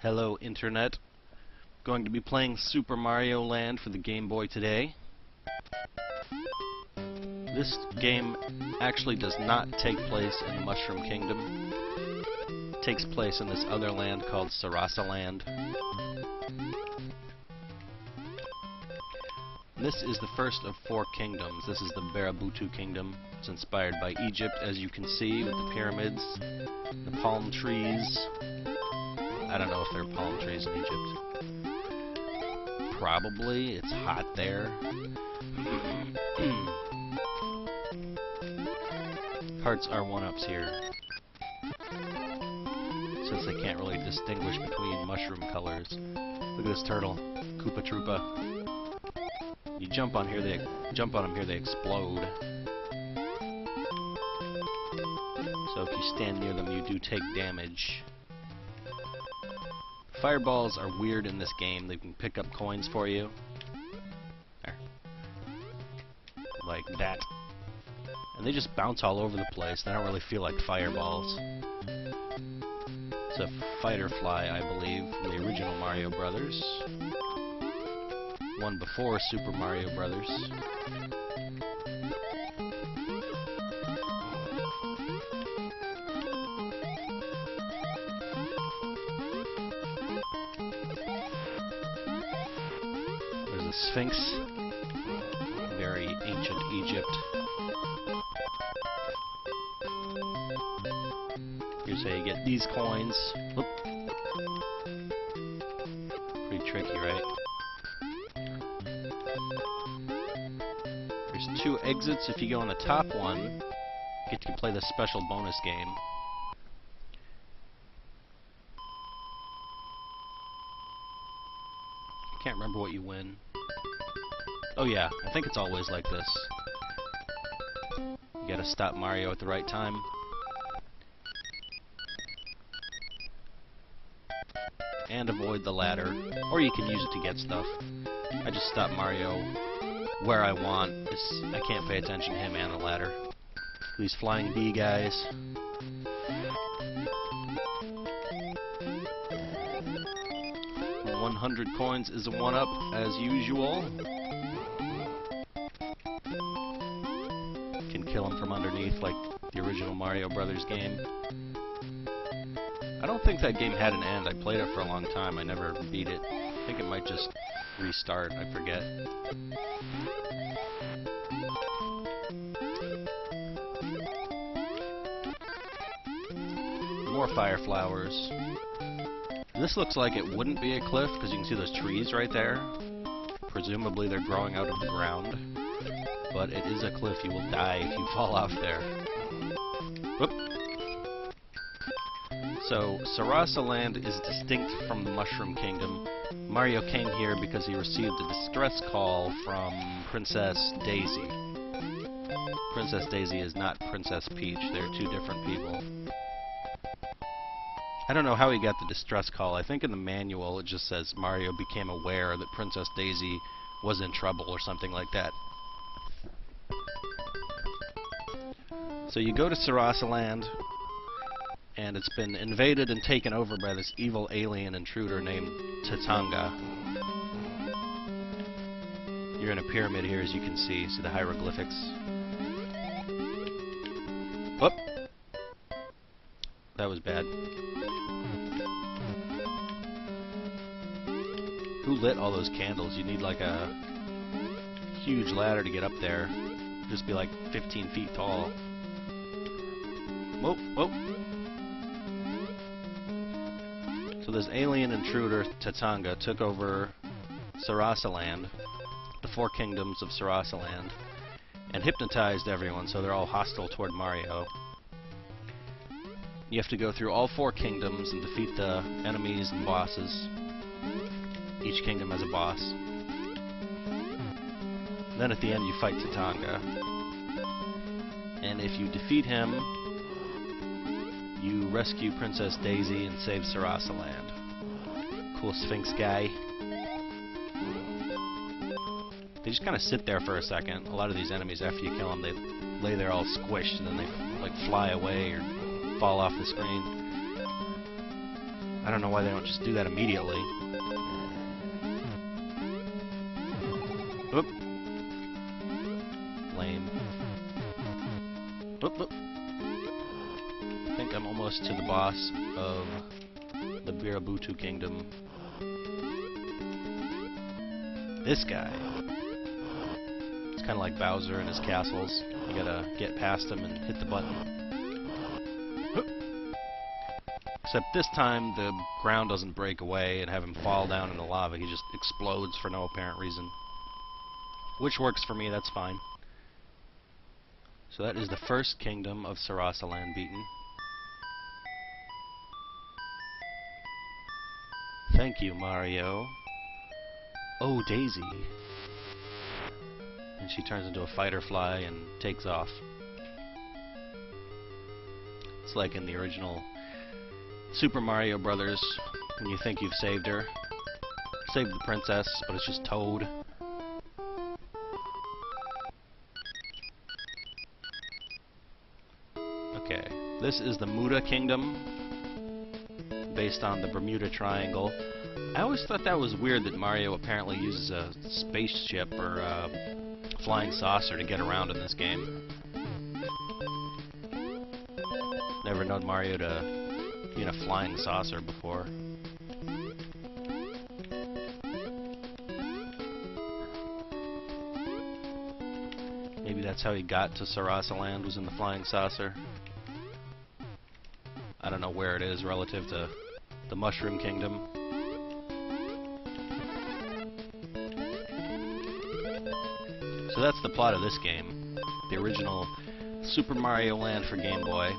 Hello Internet. Going to be playing Super Mario Land for the Game Boy today. This game actually does not take place in the Mushroom Kingdom. It takes place in this other land called Sarasa Land. This is the first of 4 kingdoms. This is the Barabutu Kingdom. It's inspired by Egypt, as you can see, with the pyramids, the palm trees. I don't know if there are palm trees in Egypt. Probably. It's hot there. Hearts are 1-ups here, since they can't really distinguish between mushroom colors. Look at this turtle, Koopa Troopa. You jump on here, they explode. So if you stand near them, you do take damage. Fireballs are weird in this game. They can pick up coins for you. There. Like that. And they just bounce all over the place. They don't really feel like fireballs. It's a fighter fly, I believe, from the original Mario Brothers. One before Super Mario Brothers. There's a Sphinx. Very ancient Egypt. Here's how you get these coins. Oop. Pretty tricky, right? There's 2 exits. If you go on the top one, you get to play the special bonus game. I can't remember what you win. Oh yeah, I think it's always like this. You gotta stop Mario at the right time. And avoid the ladder. Or you can use it to get stuff. I just stop Mario where I want. I can't pay attention to him and the ladder. These flying bee guys. $100 coins is a 1-up, as usual. Can kill him from underneath like the original Mario Brothers game. I don't think that game had an end. I played it for a long time. I never beat it. I think it might just restart. I forget. More fire flowers. This looks like it wouldn't be a cliff because you can see those trees right there. Presumably they're growing out of the ground. But it is a cliff. You will die if you fall off there. Whoop. So, Sarasa Land is distinct from the Mushroom Kingdom. Mario came here because he received a distress call from Princess Daisy. Princess Daisy is not Princess Peach. They're 2 different people. I don't know how he got the distress call. I think in the manual it just says Mario became aware that Princess Daisy was in trouble or something like that. So you go to Sarasa Land, and it's been invaded and taken over by this evil alien intruder named Tatanga. You're in a pyramid here, as you can see. See the hieroglyphics? Whoop! That was bad. Who lit all those candles? You need like a huge ladder to get up there. Just be like 15 feet tall. Whoop, whoop. So this alien intruder, Tatanga, took over Sarasa Land, the 4 kingdoms of Sarasa Land, and hypnotized everyone, so they're all hostile toward Mario. You have to go through all 4 kingdoms and defeat the enemies and bosses. Each kingdom has a boss. Then at the end you fight Tatanga. And if you defeat him, you rescue Princess Daisy and save Sarasa Land. Cool Sphinx guy. They just kind of sit there for a second. A lot of these enemies, after you kill them, they lay there all squished and then they like fly away or fall off the screen. I don't know why they don't just do that immediately. Oop. Lame. Oop, oop. I think I'm almost to the boss of the Birabutu Kingdom. This guy. It's kind of like Bowser and his castles. You gotta get past him and hit the button. Except this time the ground doesn't break away and have him fall down in the lava. He just explodes for no apparent reason. Which works for me, that's fine. So that is the first kingdom of Sarasaland beaten. Thank you, Mario. Oh, Daisy. And she turns into a fighter fly and takes off. It's like in the original Super Mario Brothers, when you think you've saved her. Saved the princess, but it's just Toad. Okay, this is the Muda Kingdom, based on the Bermuda Triangle. I always thought that was weird that Mario apparently uses a spaceship or a flying saucer to get around in this game. Never known Mario to be in a flying saucer before. Maybe that's how he got to Sarasaland, was in the flying saucer. I don't know where it is relative to the Mushroom Kingdom. So that's the plot of this game. The original Super Mario Land for Game Boy.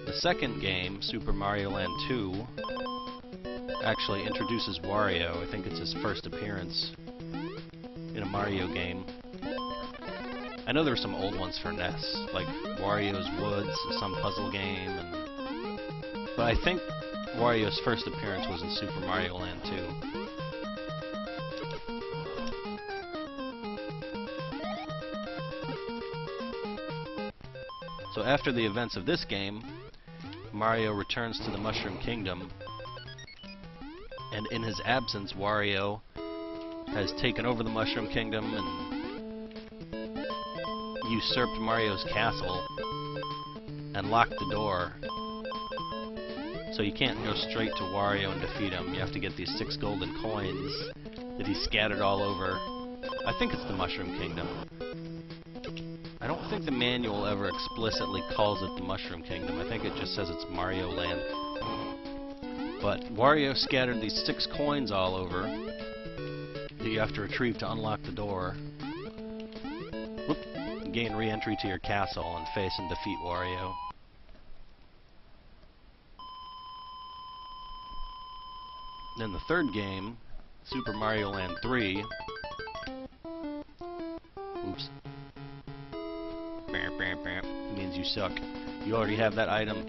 The second game, Super Mario Land 2, actually introduces Wario. I think it's his first appearance in a Mario game. I know there were some old ones for NES, like Wario's Woods, some puzzle game, but I think Wario's first appearance was in Super Mario Land 2. So after the events of this game, Mario returns to the Mushroom Kingdom, and in his absence, Wario has taken over the Mushroom Kingdom and usurped Mario's castle and locked the door. So you can't go straight to Wario and defeat him. You have to get these 6 golden coins that he scattered all over. I think it's the Mushroom Kingdom. I don't think the manual ever explicitly calls it the Mushroom Kingdom. I think it just says it's Mario Land. But Wario scattered these 6 coins all over that you have to retrieve to unlock the door. Whoop. Gain re-entry to your castle and face and defeat Wario. Then the third game, Super Mario Land 3. Oops. It means you suck. You already have that item.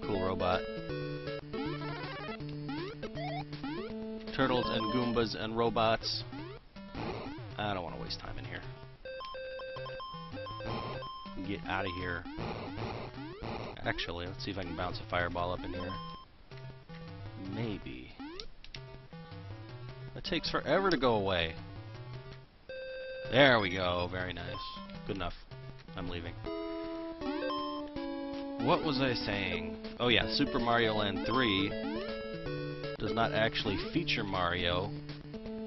Cool robot. Turtles and Goombas and robots. I don't want to waste time in here. Get out of here. Actually, let's see if I can bounce a fireball up in here. Maybe. That takes forever to go away. There we go. Very nice. Good enough. I'm leaving. What was I saying? Oh yeah, Super Mario Land 3 does not actually feature Mario.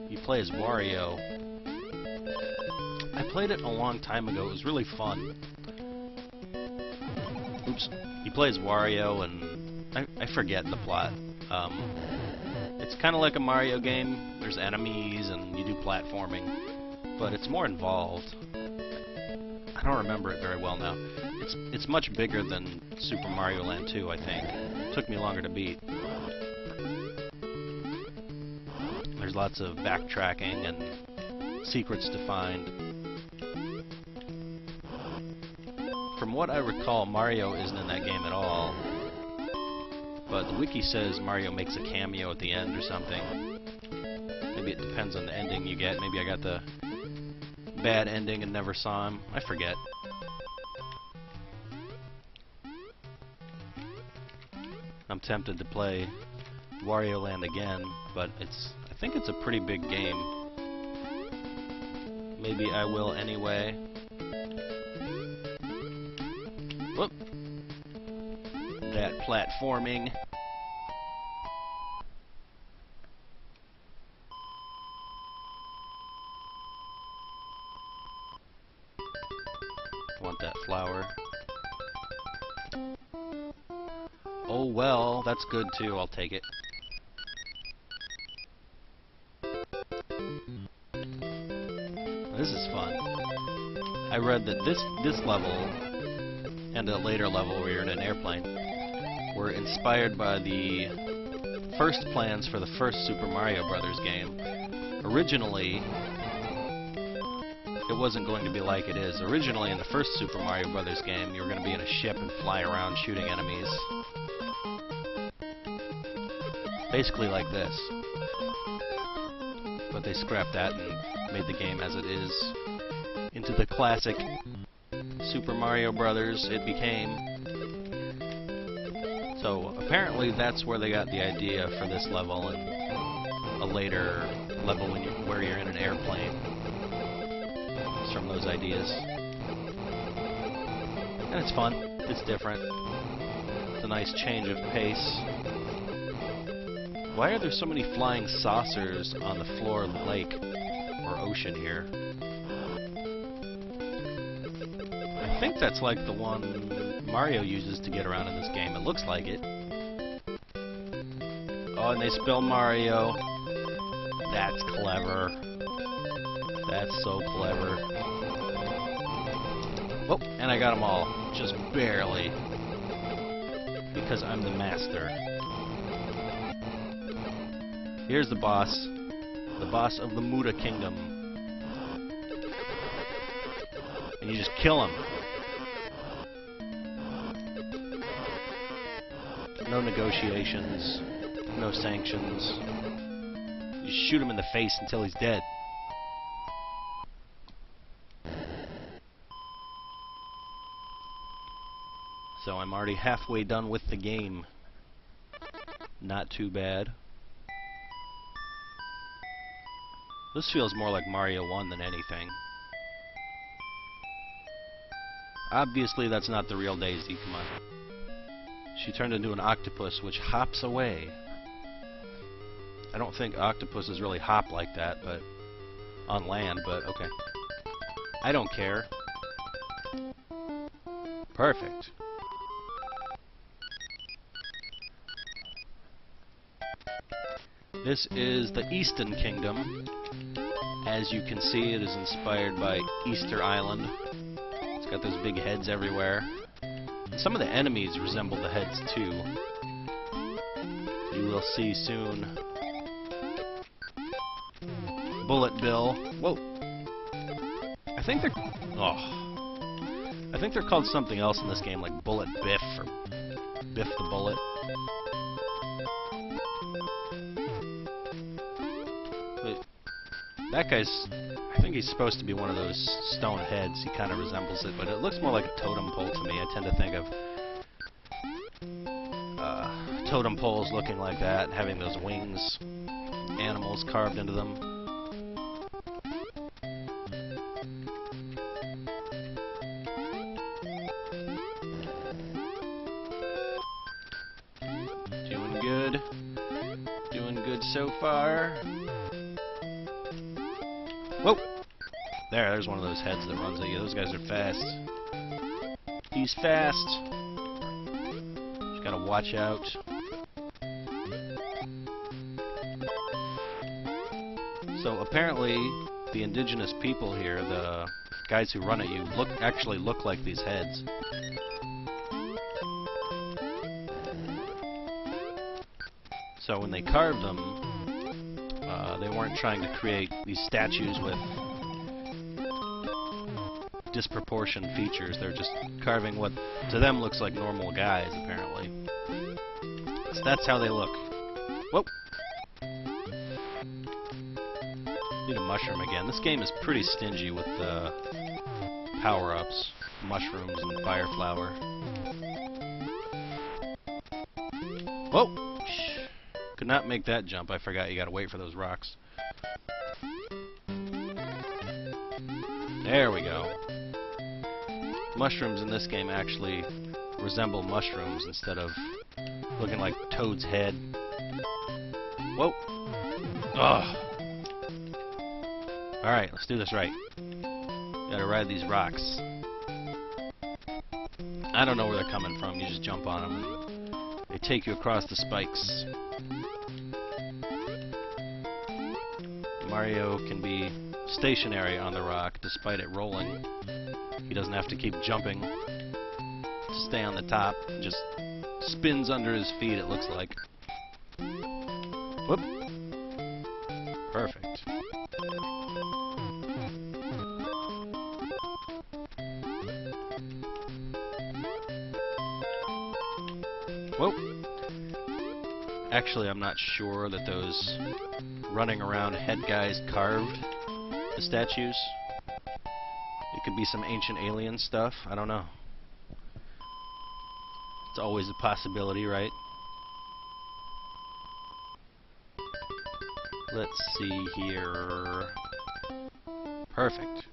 You play as Wario. I played it a long time ago. It was really fun. Oops. You play as Wario, and I forget the plot. It's kind of like a Mario game. There's enemies, and you do platforming, but it's more involved. I don't remember it very well now. It's much bigger than Super Mario Land 2, I think. It took me longer to beat. There's lots of backtracking and secrets to find. From what I recall, Mario isn't in that game at all. But the wiki says Mario makes a cameo at the end or something. Maybe it depends on the ending you get. Maybe I got the bad ending and never saw him. I forget. I'm tempted to play Wario Land again, but I think it's a pretty big game. Maybe I will anyway. Whoop! That platforming. Want that flower. Oh well, that's good too, I'll take it. This is fun. I read that this level and a later level where you're in an airplane were inspired by the first plans for the first Super Mario Brothers game. Originally, it wasn't going to be like it is. Originally, in the first Super Mario Brothers game, you were going to be in a ship and fly around shooting enemies. Basically like this. But they scrapped that and made the game as it is into the classic Super Mario Brothers it became. So apparently that's where they got the idea for this level and a later level where you're in an airplane. It's from those ideas. And it's fun. It's different. It's a nice change of pace. Why are there so many flying saucers on the floor of the lake or ocean here? I think that's like the one Mario uses to get around in this game. It looks like it. Oh, and they spill Mario. That's clever. That's so clever. Oh, and I got them all. Just barely. Because I'm the master. Here's the boss of the Muda Kingdom. And you just kill him. No negotiations, no sanctions. You shoot him in the face until he's dead. So I'm already halfway done with the game. Not too bad. This feels more like Mario 1 than anything. Obviously that's not the real Daisy, come on. She turned into an octopus which hops away. I don't think octopuses really hop like that, but on land, but okay. I don't care. Perfect. This is the Easton Kingdom. As you can see, it is inspired by Easter Island. It's got those big heads everywhere. And some of the enemies resemble the heads too. You will see soon. Bullet Bill. Whoa. I think they're called something else in this game, like Bullet Biff or Biff the Bullet. That guy's, I think he's supposed to be one of those stone heads. He kind of resembles it, but it looks more like a totem pole to me. I tend to think of totem poles looking like that, having those wings, animals carved into them. Doing good. Doing good so far. Whoa! There's one of those heads that runs at you. Those guys are fast. He's fast. Just gotta watch out. So apparently, the indigenous people here, the guys who run at you, actually look like these heads. So when they carved them, they weren't trying to create these statues with disproportioned features. They're just carving what to them looks like normal guys, apparently. So that's how they look. Whoa! Need a mushroom again. This game is pretty stingy with the power-ups, mushrooms and fire flower. Whoa! Could not make that jump. I forgot you gotta wait for those rocks. There we go. Mushrooms in this game actually resemble mushrooms instead of looking like Toad's head. Whoa! Ugh! Alright, let's do this right. Gotta ride these rocks. I don't know where they're coming from. You just jump on them and they take you across the spikes. Mario can be stationary on the rock despite it rolling. He doesn't have to keep jumping to stay on the top. It just spins under his feet, it looks like. Whoop. Perfect. Whoa. Actually, I'm not sure that those running around head guys carved the statues. It could be some ancient alien stuff. I don't know. It's always a possibility, right? Let's see here. Perfect.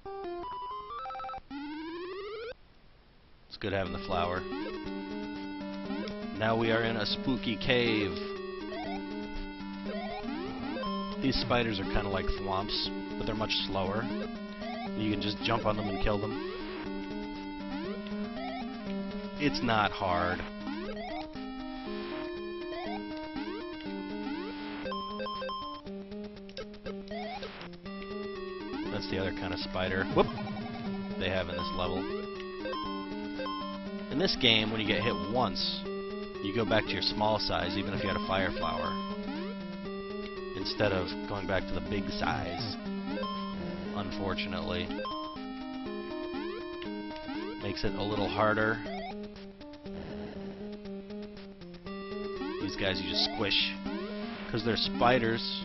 It's good having the flower. Now we are in a spooky cave. These spiders are kind of like thwomps, but they're much slower. You can just jump on them and kill them. It's not hard. That's the other kind of spider. Whoop! They have in this level. In this game, when you get hit once, you go back to your small size, even if you had a fire flower, instead of going back to the big size. Unfortunately. Makes it a little harder. These guys you just squish, because they're spiders.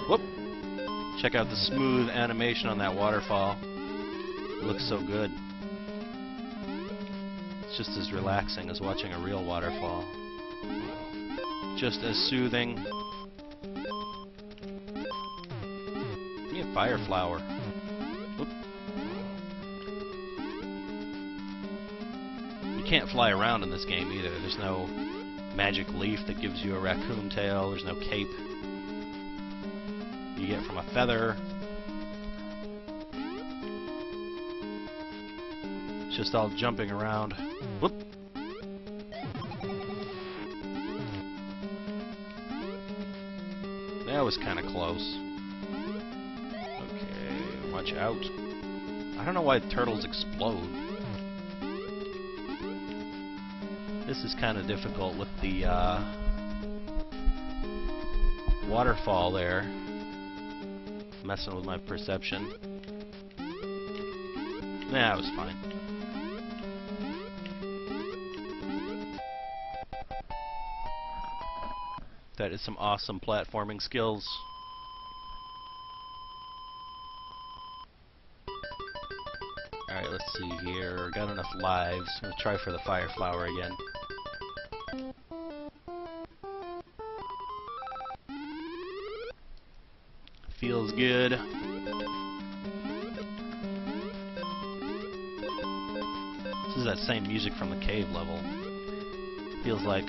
Whoop! Check out the smooth animation on that waterfall. It looks so good. It's just as relaxing as watching a real waterfall. Just as soothing. Give me a fire flower. Whoop. You can't fly around in this game either. There's no magic leaf that gives you a raccoon tail. There's no cape you get from a feather. It's just all jumping around. Whoop. That was kind of close. Okay, watch out. I don't know why turtles explode. This is kind of difficult with the waterfall there. Messing with my perception. Nah, it was fine. That is some awesome platforming skills. Alright, let's see here. Got enough lives. I'm gonna try for the fire flower again. Feels good. This is that same music from the cave level. Feels like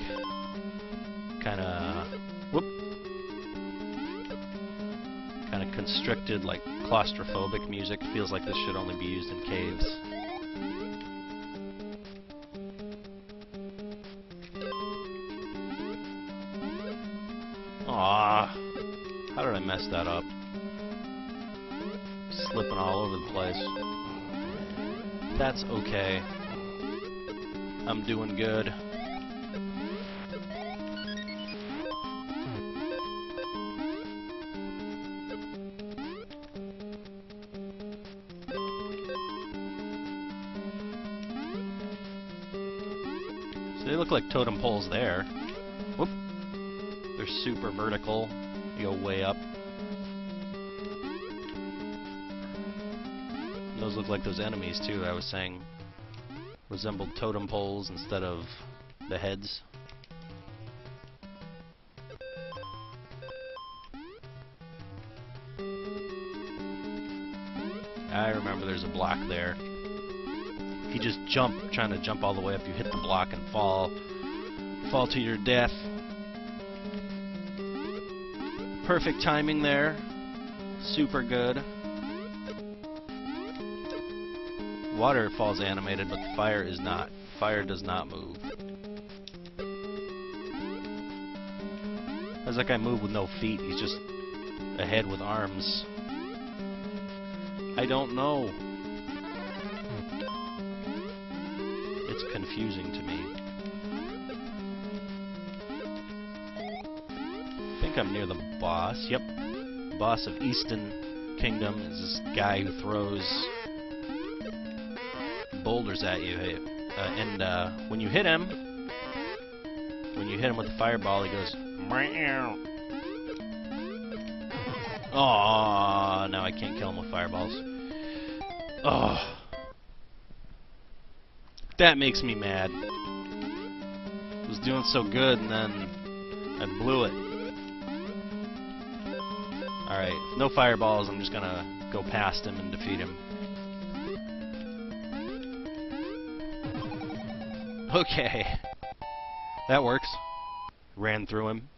kinda constricted, like claustrophobic music. Feels like this should only be used in caves. Aww. How did I mess that up? Slipping all over the place. That's okay. I'm doing good. So they look like totem poles there. Whoop. They're super vertical. You go way up. Those look like those enemies too, I was saying. resembled totem poles instead of the heads. I remember there's a block there. If you just jump, trying to jump all the way up, you hit the block and fall to your death. Perfect timing there. Super good. Waterfall's animated, but the fire is not. Fire does not move. How does that guy move with no feet? He's just a head with arms. I don't know. It's confusing to me. I think I'm near the boss. Yep. Boss of Easton Kingdom is this guy who throws boulders at you. And when you hit him with the fireball, he goes, meow. Oh, now I can't kill him with fireballs. Oh. That makes me mad. I was doing so good and then I blew it. Alright, no fireballs, I'm just gonna go past him and defeat him. Okay. That works. Ran through him.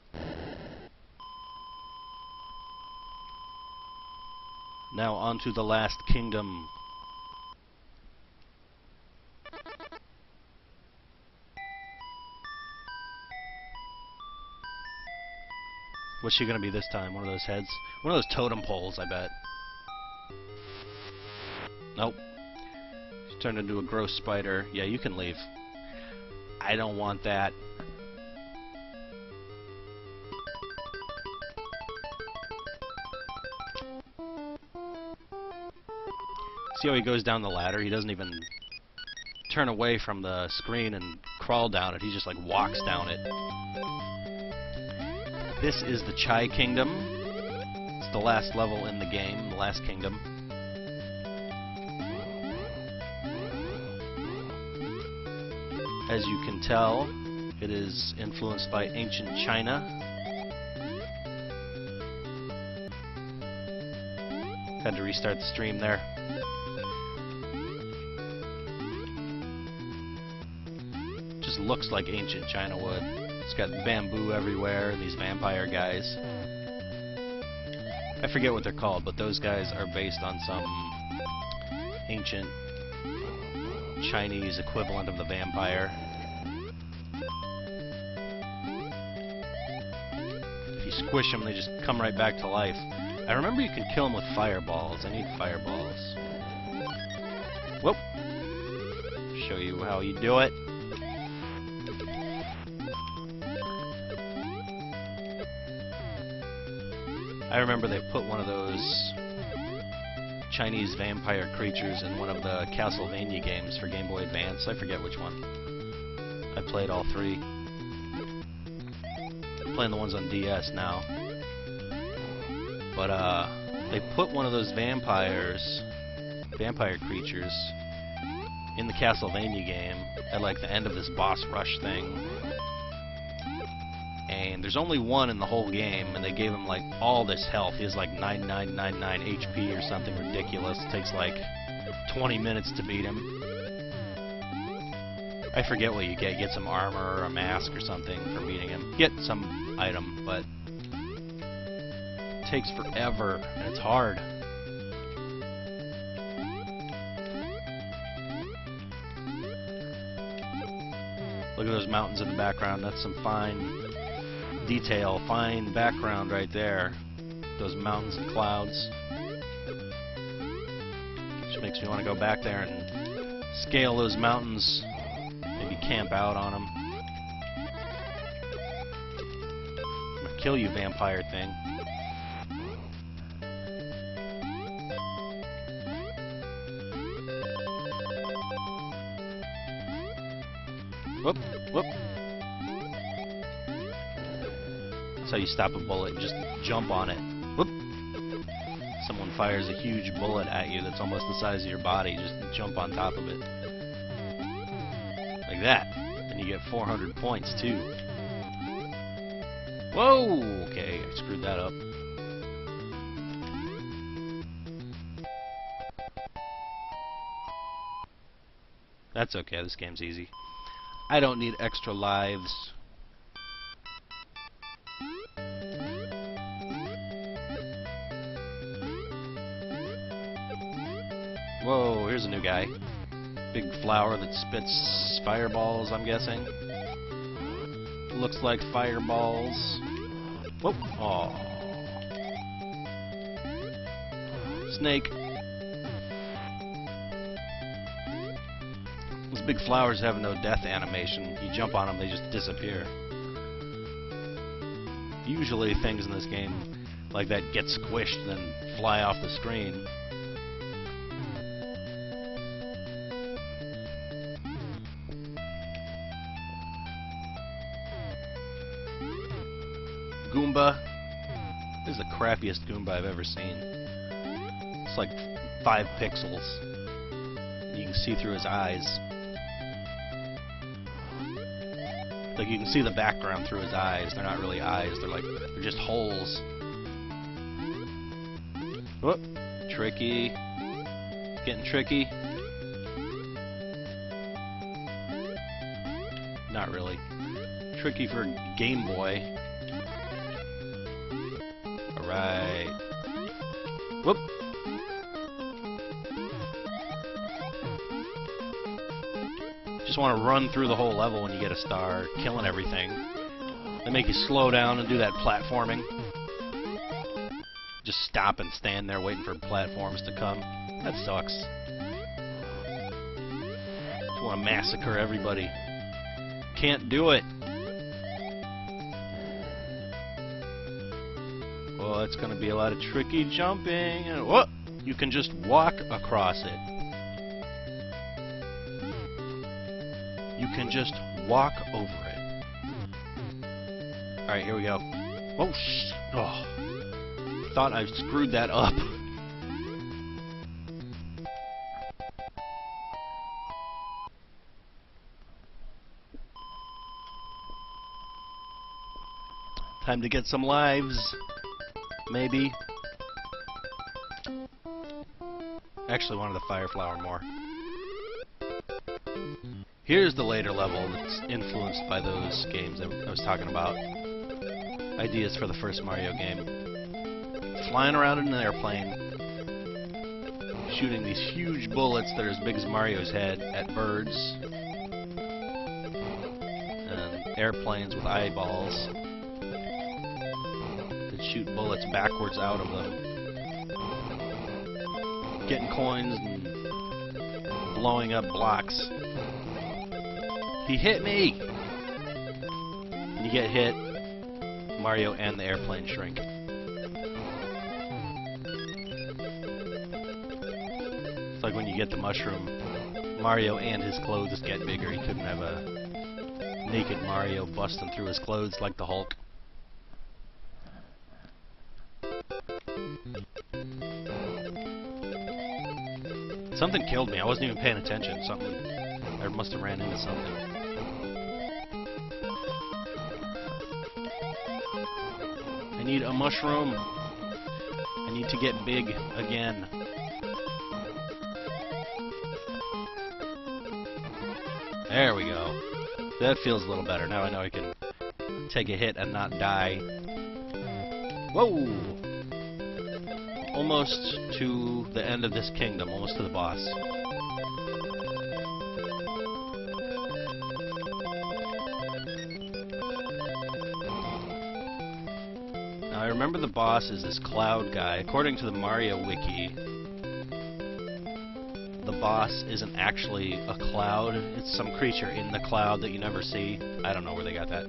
Now on to the last kingdom. What's she gonna be this time? One of those heads? One of those totem poles, I bet. Nope. She turned into a gross spider. Yeah, you can leave. I don't want that. See how he goes down the ladder? He doesn't even turn away from the screen and crawl down it. He just like walks down it. This is the Chai Kingdom. It's the last level in the game, the last kingdom. As you can tell, it is influenced by ancient China. Had to restart the stream there. Just looks like ancient China would. It's got bamboo everywhere and these vampire guys. I forget what they're called, but those guys are based on some ancient Chinese equivalent of the vampire. If you squish them, they just come right back to life. I remember you can kill them with fireballs. I need fireballs. Whoop! Show you how you do it. I remember they put one of those Chinese vampire creatures in one of the Castlevania games for Game Boy Advance. I forget which one. I played all three. I'm playing the ones on DS now. But they put one of those vampire creatures in the Castlevania game at like the end of this boss rush thing. And there's only one in the whole game, and they gave him like all this health. He has like 9999 HP or something ridiculous. It takes like 20 minutes to beat him. I forget what you get. You get some armor or a mask or something for beating him. Get some item, but it takes forever, and it's hard. Look at those mountains in the background. That's some fine detail, fine background right there. Those mountains and clouds. Which makes me want to go back there and scale those mountains. Maybe camp out on them. I'm gonna kill you, vampire thing. Whoop, whoop. That's how you stop a bullet. Just jump on it. Whoop. Someone fires a huge bullet at you that's almost the size of your body. Just jump on top of it. that. And you get 400 points, too. Whoa! Okay, I screwed that up. That's okay, this game's easy. I don't need extra lives. Whoa, here's a new guy. Big flower that spits fireballs, I'm guessing. Looks like fireballs. Whoop! Aw. Snake. Those big flowers have no death animation. You jump on them, they just disappear. Usually things in this game like that get squished, then fly off the screen. Goomba. This is the crappiest Goomba I've ever seen. It's like 5 pixels. You can see through his eyes. Like you can see the background through his eyes. They're not really eyes. They're just holes. Whoop! Tricky. Getting tricky. Not really. Tricky for Game Boy. Alright. Whoop! Just want to run through the whole level when you get a star, killing everything. They make you slow down and do that platforming. Just stop and stand there waiting for platforms to come. That sucks. Just want to massacre everybody. Can't do it. Well, it's going to be a lot of tricky jumping. And whoop! You can just walk across it. You can just walk over it. Alright, here we go. Oh, oh. Thought I screwed that up. Time to get some lives. Maybe. Actually wanted the fire flower more. Here's the later level that's influenced by those games I was talking about. Ideas for the first Mario game. Flying around in an airplane, shooting these huge bullets that are as big as Mario's head at birds, and airplanes with eyeballs that shoot bullets backwards out of them. Getting coins and blowing up blocks. He hit me! When you get hit, Mario and the airplane shrink. It's like when you get the mushroom, Mario and his clothes get bigger. He couldn't have a naked Mario busting through his clothes like the Hulk. Something killed me. I wasn't even paying attention. I must have ran into something. I need a mushroom. I need to get big again. There we go. That feels a little better. Now I know I can take a hit and not die. Whoa! Almost to the end of this kingdom. Almost to the boss. I remember the boss is this cloud guy. According to the Mario Wiki, the boss isn't actually a cloud. It's some creature in the cloud that you never see. I don't know where they got that.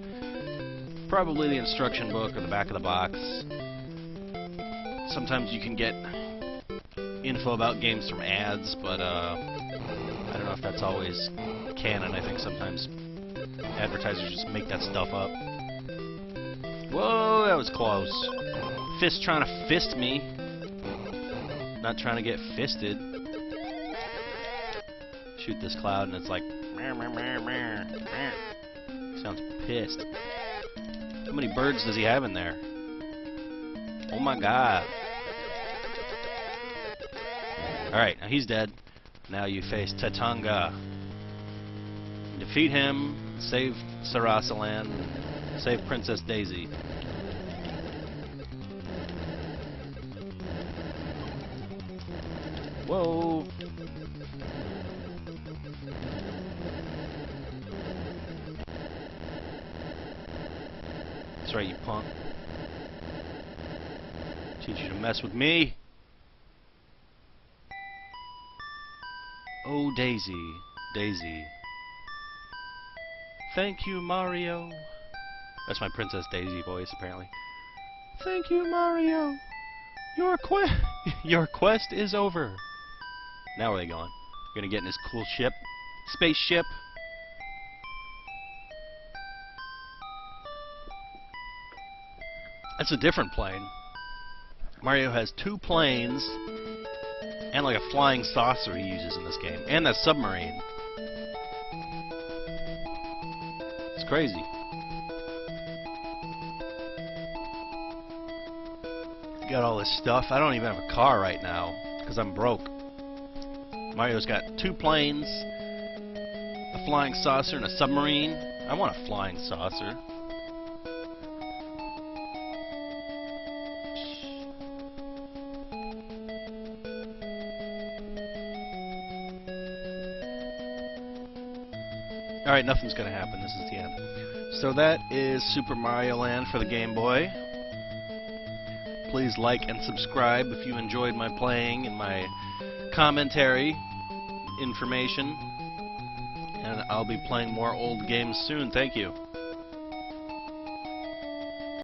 Probably the instruction book or the back of the box. Sometimes you can get info about games from ads, but I don't know if that's always canon. I think sometimes advertisers just make that stuff up. Whoa, that was close. Fist trying to fist me. Not trying to get fisted. Shoot this cloud and it's like Sounds pissed. How many birds does he have in there? Oh my god. Alright, now he's dead. Now you face Tatanga. Defeat him, save Sarasaland, save Princess Daisy. Whoa! That's right, you punk. Teach you to mess with me. Oh, Daisy, Daisy. Thank you, Mario. That's my Princess Daisy voice, apparently. Thank you, Mario. Your quest is over. Now where are they going? We're gonna get in this cool ship, spaceship. That's a different plane. Mario has 2 planes and like a flying saucer he uses in this game, and that submarine. It's crazy. Got all this stuff. I don't even have a car right now because I'm broke. Mario's got 2 planes, a flying saucer, and a submarine. I want a flying saucer. Alright, nothing's gonna happen. This is the end. So that is Super Mario Land for the Game Boy. Please like and subscribe if you enjoyed my playing and my commentary information. And I'll be playing more old games soon. Thank you.